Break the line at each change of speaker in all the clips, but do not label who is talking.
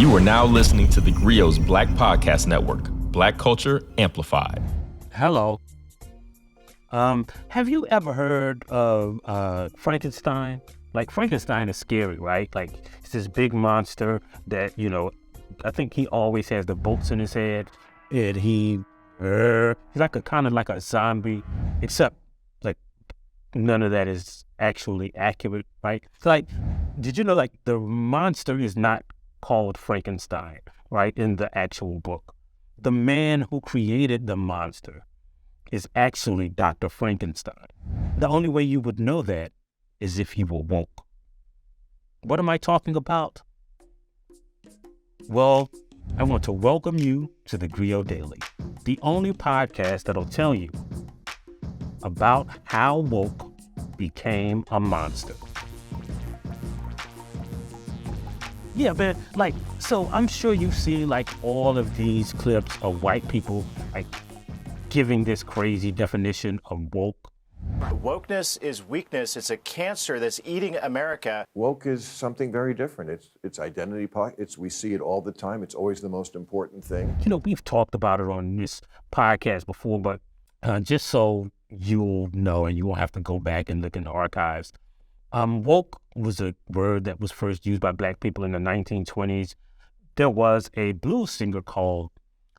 You are now listening to theGrio's Black Podcast Network, Black Culture Amplified.
Hello. Have you ever heard of Frankenstein? Like, Frankenstein is scary, right? Like, it's this big monster that, I think he always has the bolts in his head, and he's like kind of like a zombie, except like none of that is actually accurate, right? So, like, did you know, like, the monster is not called Frankenstein, right, in the actual book? The man who created the monster is actually Dr. Frankenstein. The only way you would know that is if you were woke. What am I talking about? Well, I want to welcome you to theGrio Daily, the only podcast that'll tell you about how woke became a monster. Yeah, man, so I'm sure you've seen, all of these clips of white people, giving this crazy definition of woke.
Wokeness is weakness. It's a cancer that's eating America.
Woke is something very different. It's identity politics. We see it all the time. It's always the most important thing.
We've talked about it on this podcast before, but just so you'll know and you won't have to go back and look in the archives, woke was a word that was first used by Black people in the 1920s. There was a blues singer called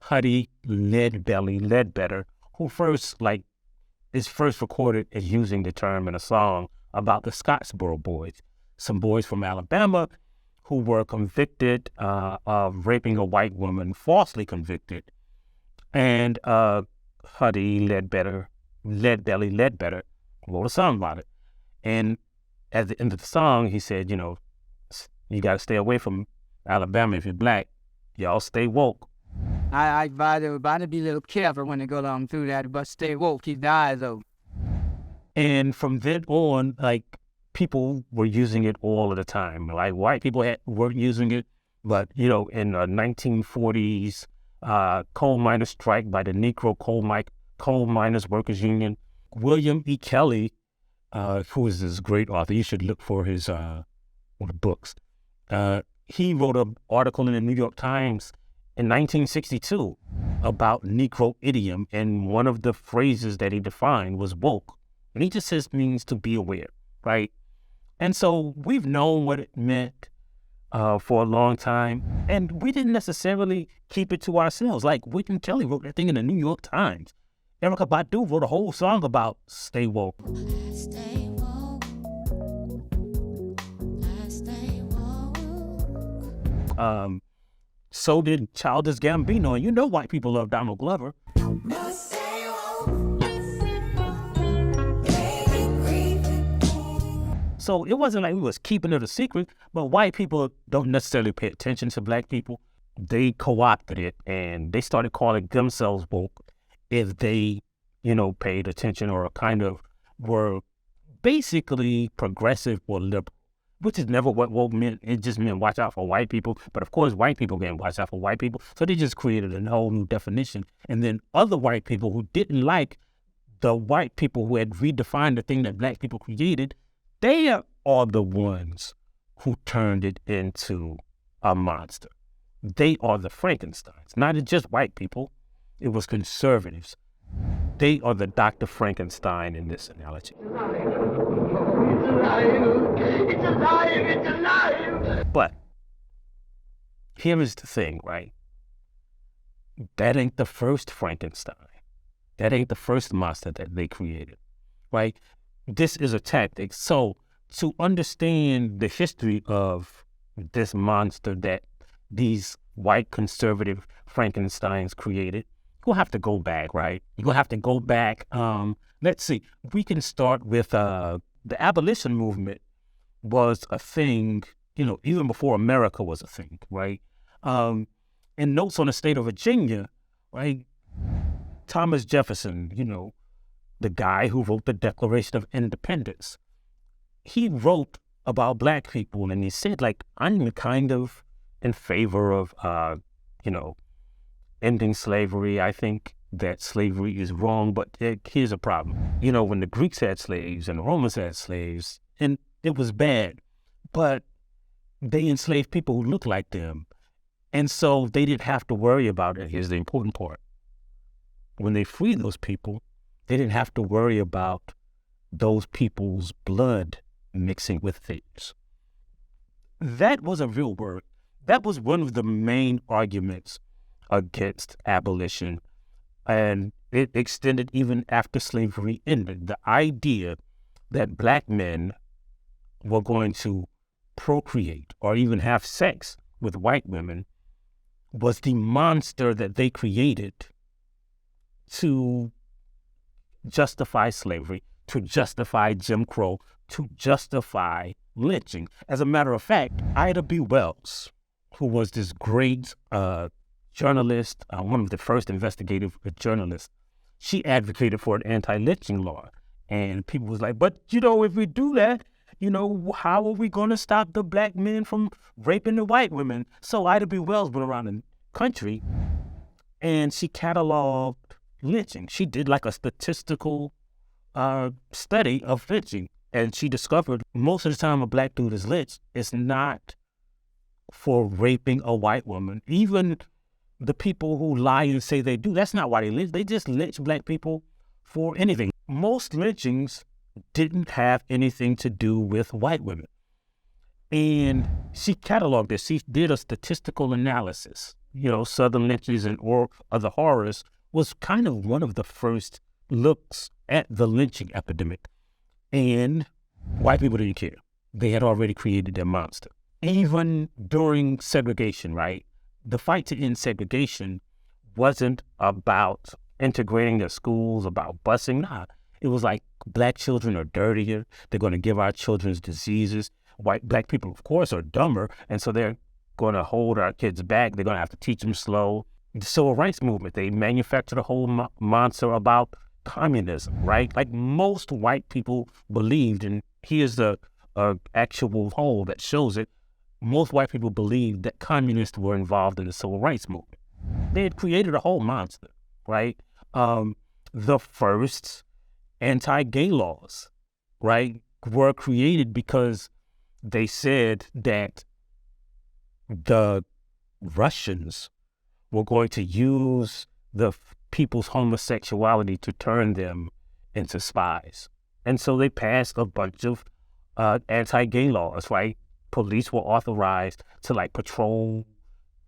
Huddie Ledbetter, who is first recorded as using the term in a song about the Scottsboro Boys, some boys from Alabama who were convicted of raping a white woman, falsely convicted. And Huddie Ledbetter wrote a song about it. And at the end of the song, he said, you got to stay away from Alabama if you're Black. Y'all stay woke.
I advise everybody to be a little careful when they go along through that, but stay woke, keep their eyes open.
And from then on, people were using it all of the time. Like, white people weren't using it, but, in the 1940s, coal miners' strike by the Negro Coal Miners Workers Union, William E. Kelly, who is this great author, you should look for his books. He wrote an article in the New York Times in 1962 about Negro idiom, and one of the phrases that he defined was woke. And he just says means to be aware, right? And so we've known what it meant for a long time, and we didn't necessarily keep it to ourselves. Like, William Kelly wrote that thing in the New York Times. Erykah Badu wrote a whole song about stay woke.
Stay woke.
So did Childish Gambino, and white people love Donald Glover. So it wasn't like we was keeping it a secret, but white people don't necessarily pay attention to Black people. They co-opted it, and they started calling themselves woke if they, paid attention or kind of were basically progressive or liberal, which is never what woke meant. It just meant watch out for white people. But of course, white people can't watch out for white people. So they just created a whole new definition. And then other white people who didn't like the white people who had redefined the thing that Black people created, they are the ones who turned it into a monster. They are the Frankensteins, not just white people. It was conservatives. They are the Dr. Frankenstein in this analogy.
It's alive!
But here is the thing, right? That ain't the first Frankenstein. That ain't the first monster that they created, right? This is a tactic. So to understand the history of this monster that these white conservative Frankensteins created, you'll have to go back, right? You'll have to go back. Let's see. We can start with the abolition movement was a thing, even before America was a thing, right? In Notes on the State of Virginia, right? Thomas Jefferson, the guy who wrote the Declaration of Independence, he wrote about Black people, and he said, I'm kind of in favor of, ending slavery. I think that slavery is wrong, but here's a problem. When the Greeks had slaves and the Romans had slaves, and it was bad, but they enslaved people who looked like them. And so they didn't have to worry about it. Here's the important part. When they freed those people, they didn't have to worry about those people's blood mixing with theirs. That was a real word. That was one of the main arguments against abolition. And it extended even after slavery ended. The idea that black men were going to procreate or even have sex with white women was the monster that they created to justify slavery, to justify Jim Crow, to justify lynching. As a matter of fact, Ida B. Wells, who was this great journalist, one of the first investigative journalists, she advocated for an anti-lynching law. And people was like, but, if we do that, how are we going to stop the black men from raping the white women? So Ida B. Wells went around the country and she cataloged lynching. She did like a statistical study of lynching. And she discovered most of the time a black dude is lynched, it's not for raping a white woman. Even the people who lie and say they do, that's not why they lynch. They just lynch black people for anything. Most lynchings didn't have anything to do with white women. And she cataloged this. She did a statistical analysis. Southern lynchings and or other horrors was kind of one of the first looks at the lynching epidemic. And white people didn't care. They had already created their monster. Even during segregation, right? The fight to end segregation wasn't about integrating their schools, about busing. Nah, it was like black children are dirtier. They're going to give our children diseases. Black people, of course, are dumber. And so they're going to hold our kids back. They're going to have to teach them slow. The civil rights movement, they manufactured a whole monster about communism, right? Like most white people believed, and here's the actual poll that shows it, most white people believed that communists were involved in the civil rights movement. They had created a whole monster, right? The first anti-gay laws, right, were created because they said that the Russians were going to use the people's homosexuality to turn them into spies. And so they passed a bunch of anti-gay laws, right? Police were authorized to patrol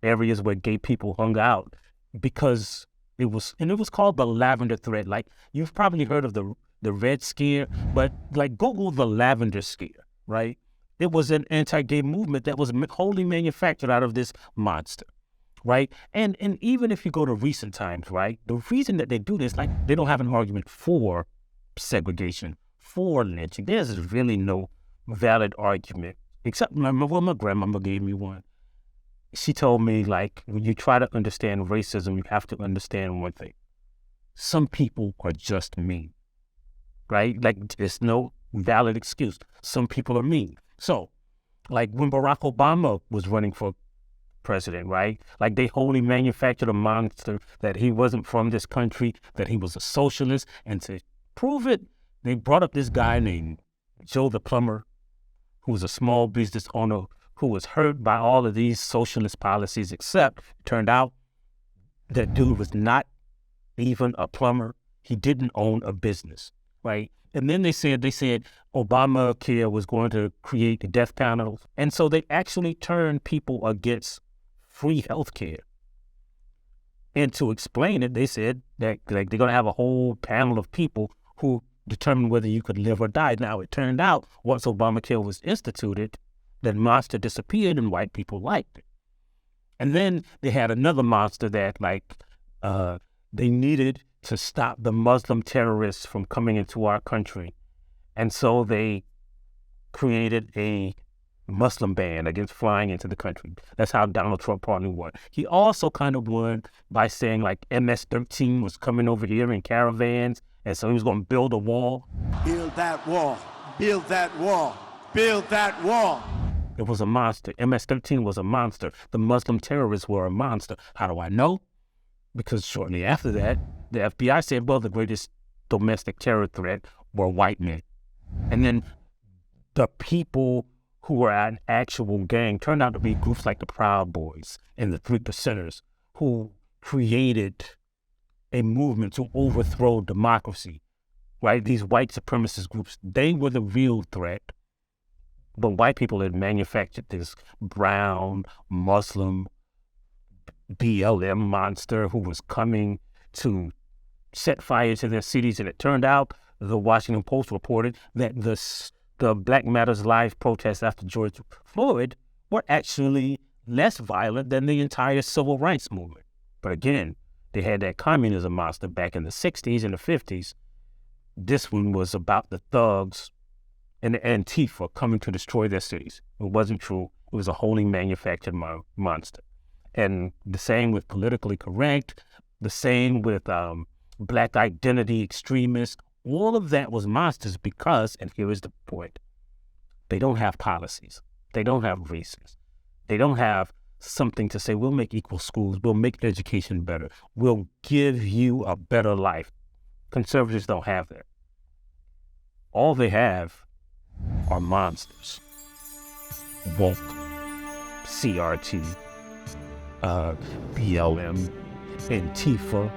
areas where gay people hung out because it was called the lavender thread. Like you've probably heard of the Red Scare, but Google the lavender scare, right? It was an anti-gay movement that was wholly manufactured out of this monster. Right. And even if you go to recent times, right, the reason that they do this, they don't have an argument for segregation, for lynching. There's really no valid argument, except my grandmama gave me one. She told me, when you try to understand racism, you have to understand one thing. Some people are just mean, right? There's no valid excuse. Some people are mean. So, when Barack Obama was running for president, right? They wholly manufactured a monster that he wasn't from this country, that he was a socialist. And to prove it, they brought up this guy named Joe the Plumber, who was a small business owner who was hurt by all of these socialist policies, except it turned out that dude was not even a plumber. He didn't own a business, right? And then they said Obamacare was going to create the death panel. And so they actually turned people against free health care. And to explain it, they said that they're going to have a whole panel of people who determine whether you could live or die. Now, it turned out once Obamacare was instituted, that monster disappeared and white people liked it. And then they had another monster that they needed to stop the Muslim terrorists from coming into our country. And so they created a Muslim ban against flying into the country. That's how Donald Trump partly won. He also kind of won by saying MS-13 was coming over here in caravans, and so he was going to build a wall.
Build that wall. Build that wall. Build that wall.
It was a monster. MS-13 was a monster. The Muslim terrorists were a monster. How do I know? Because shortly after that, the FBI said, well, the greatest domestic terror threat were white men. And then the people who were an actual gang turned out to be groups like the Proud Boys and the Three Percenters, who created a movement to overthrow democracy, right? These white supremacist groups, they were the real threat, but white people had manufactured this brown, Muslim, BLM monster who was coming to set fire to their cities. And it turned out, the Washington Post reported that the Black Matters Live protests after George Floyd were actually less violent than the entire civil rights movement. But again, they had that communism monster back in the 60s and the 50s. This one was about the thugs and the Antifa coming to destroy their cities. It wasn't true. It was a wholly manufactured monster. And the same with politically correct, the same with Black identity extremists. All of that was monsters because, and here is the point, they don't have policies. They don't have races. They don't have something to say, we'll make equal schools, we'll make education better, we'll give you a better life. Conservatives don't have that. All they have are monsters. Woke, CRT, BLM, Antifa,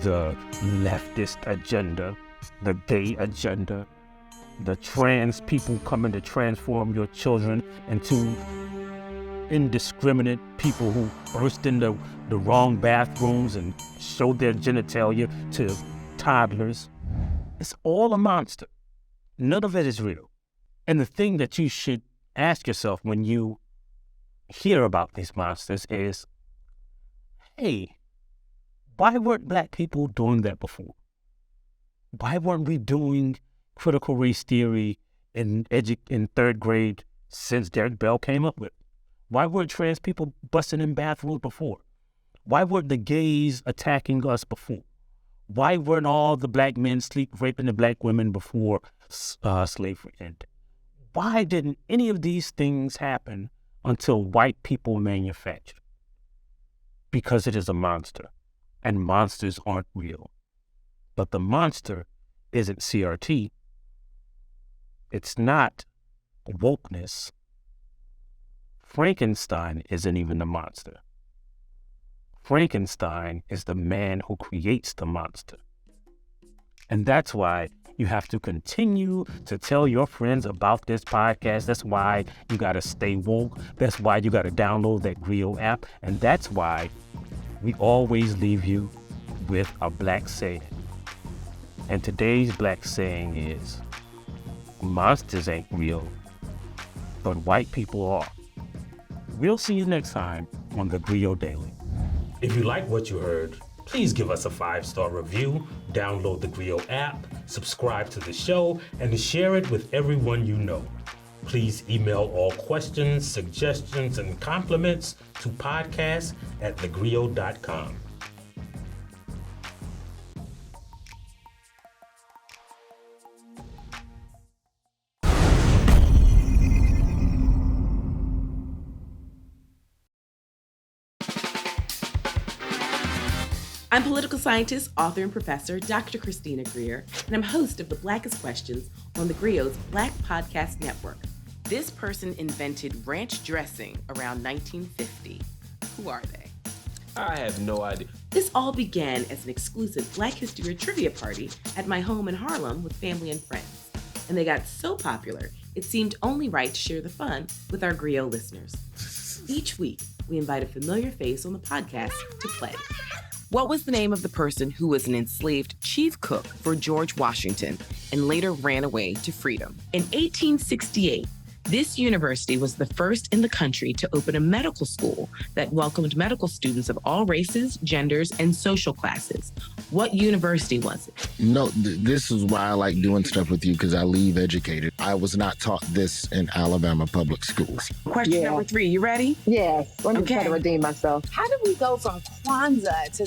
the leftist agenda, the gay agenda, the trans people coming to transform your children into indiscriminate people who burst into the wrong bathrooms and show their genitalia to toddlers. It's all a monster. None of it is real. And the thing that you should ask yourself when you hear about these monsters is, hey, why weren't Black people doing that before? Why weren't we doing critical race theory in third grade since Derek Bell came up with it? Why weren't trans people busting in bathrooms before? Why weren't the gays attacking us before? Why weren't all the Black men sleep raping the Black women before slavery ended? Why didn't any of these things happen until white people manufactured? Because it is a monster, and monsters aren't real. But the monster isn't CRT. It's not wokeness. Frankenstein isn't even the monster. Frankenstein is the man who creates the monster. And that's why you have to continue to tell your friends about this podcast. That's why you got to stay woke. That's why you got to download that theGrio app. And that's why we always leave you with a Black saying. And today's Black saying is, monsters ain't real, but white people are. We'll see you next time on theGrio Daily. If you like what you heard, please give us a 5-star review, download the theGrio app, subscribe to the show, and share it with everyone you know. Please email all questions, suggestions, and compliments to podcast@thegrio.com.
I'm political scientist, author, and professor Dr. Christina Greer, and I'm host of the Blackest Questions on theGrio's Black Podcast Network. This person invented ranch dressing around 1950. Who are they?
I have no idea.
This all began as an exclusive Black History trivia party at my home in Harlem with family and friends. And they got so popular, it seemed only right to share the fun with our Grio listeners. Each week, we invite a familiar face on the podcast to play. What was the name of the person who was an enslaved chief cook for George Washington and later ran away to freedom? In 1868, this university was the first in the country to open a medical school that welcomed medical students of all races, genders, and social classes. What university was it?
No, this is why I like doing stuff with you, because I leave educated. I was not taught this in Alabama public schools.
Question number 3, you ready?
Yes. Let me try to redeem myself. How did we go from Kwanzaa to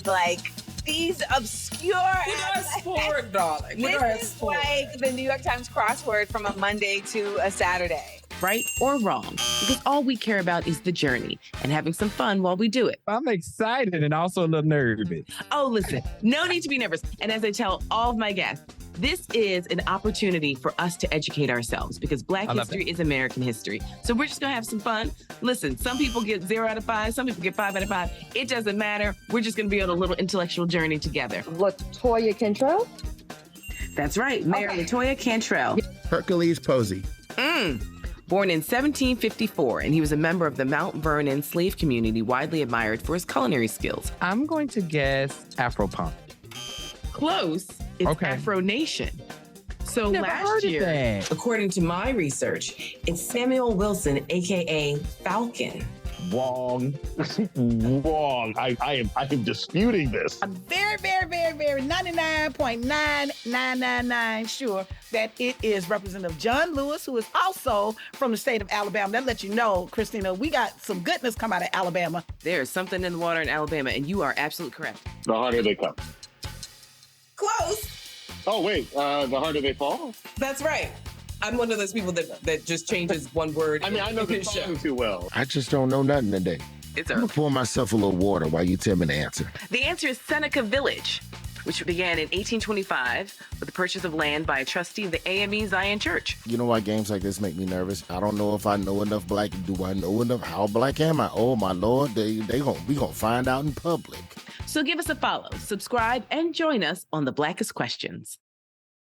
these obscure...
Fast forward, darling.
This is like the New York Times crossword from a Monday to a Saturday.
Right or wrong, because all we care about is the journey and having some fun while we do it.
I'm excited and also a little nervous.
Oh, listen, no need to be nervous. And as I tell all of my guests, This is an opportunity for us to educate ourselves because Black history is American history. So we're just gonna have some fun. Listen, some people get 0 out of 5, some people get 5 out of 5. It doesn't matter. We're just gonna be on a little intellectual journey together.
Latoya Cantrell?
That's right, Mayor Latoya Cantrell.
Hercules Posey.
Born in 1754, and he was a member of the Mount Vernon slave community, widely admired for his culinary skills.
I'm going to guess Afropunk.
Close. It's Afro Nation. So last year, according to my research, it's Samuel Wilson, aka Falcon.
Wrong. Wrong. I am disputing this.
I'm very 99.9999 sure that it is Representative John Lewis, who is also from the state of Alabama. That lets you know, Christina, we got some goodness come out of Alabama.
There's something in the water in Alabama, and you are absolutely correct.
The harder they come.
Close.
Oh, wait. The harder they fall?
That's right. I'm one of those people that just changes one word.
I mean, I know the song too well.
I just don't know nothing today.
It's
I'm gonna pour myself a little water while you tell me the answer.
The answer is Seneca Village, which began in 1825 with the purchase of land by a trustee of the AME Zion Church.
You know why games like this make me nervous? I don't know if I know enough black. Do I know enough? How black am I? Oh my Lord, we gonna find out in public.
So give us a follow, subscribe, and join us on the Blackest Questions.